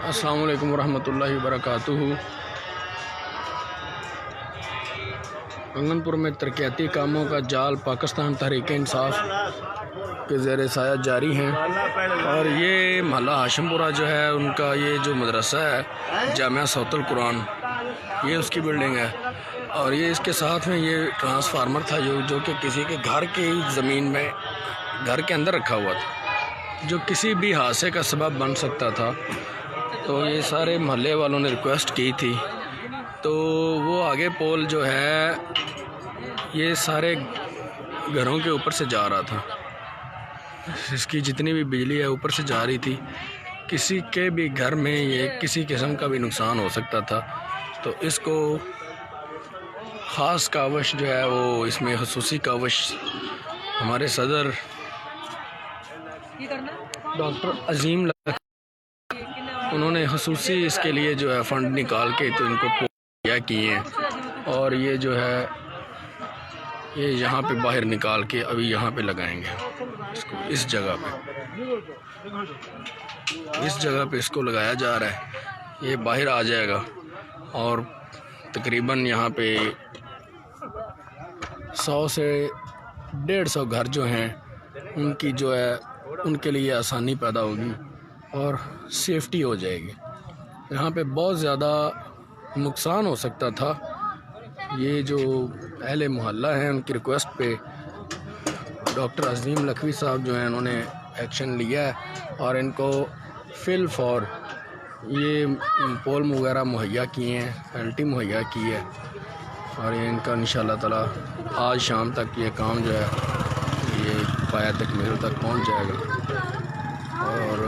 السلام علیکم ورحمۃ اللہ وبرکاتہ۔ کنگن پور میں ترقیاتی کاموں کا جال پاکستان تحریک انصاف کے زیر سایہ جاری ہیں، اور یہ محلہ ہاشم پورہ جو ہے ان کا یہ جو مدرسہ ہے جامعہ صوت القرآن، یہ اس کی بلڈنگ ہے، اور یہ اس کے ساتھ میں یہ ٹرانسفارمر تھا جو کہ کسی کے گھر کی زمین میں گھر کے اندر رکھا ہوا تھا، جو کسی بھی حادثے کا سبب بن سکتا تھا۔ تو یہ سارے محلے والوں نے ریکویسٹ کی تھی، تو وہ آگے پول جو ہے یہ سارے گھروں کے اوپر سے جا رہا تھا، اس کی جتنی بھی بجلی ہے اوپر سے جا رہی تھی، کسی کے بھی گھر میں یہ کسی قسم کا بھی نقصان ہو سکتا تھا۔ تو اس کو خاص کاوش جو ہے وہ اس میں خصوصی کاوش ہمارے صدر ڈاکٹر عظیم انہوں نے خصوصی اس کے لیے جو ہے فنڈ نکال کے تو ان کو مہیا کیے ہیں، اور یہ جو ہے یہ یہاں پہ باہر نکال کے ابھی یہاں پہ لگائیں گے اس کو، اس جگہ پہ اس کو لگایا جا رہا ہے، یہ باہر آ جائے گا، اور تقریباً یہاں پہ 100 سے 150 گھر جو ہیں ان کی جو ہے ان کے لیے آسانی پیدا ہوگی اور سیفٹی ہو جائے گی۔ یہاں پہ بہت زیادہ نقصان ہو سکتا تھا، یہ جو اہل محلہ ہیں ان کی ریکویسٹ پہ ڈاکٹر عظیم لکھوی صاحب جو ہیں انہوں نے ایکشن لیا ہے، اور ان کو فی الفور یہ پول وغیرہ مہیا کیے ہیں، ایلٹی مہیا کی ہے، اور یہ ان کا انشاءاللہ تعالی آج شام تک یہ کام جو ہے یہ پایہ تکمیل تک پہنچ جائے گا۔ اور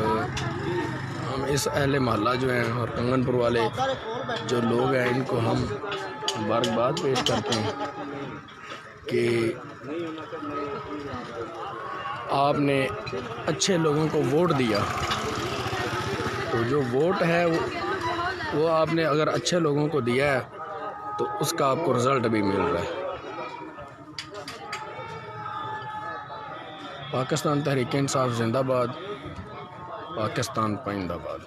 ہم اس اہل محلہ جو ہیں اور کنگن پور والے جو لوگ ہیں ان کو ہم مبارکباد پیش کرتے ہیں کہ آپ نے اچھے لوگوں کو ووٹ دیا، تو جو ووٹ ہے وہ آپ نے اگر اچھے لوگوں کو دیا ہے تو اس کا آپ کو رزلٹ بھی مل رہا ہے۔ پاکستان تحریک انصاف زندہ باد، پاکستان پائندہ باد۔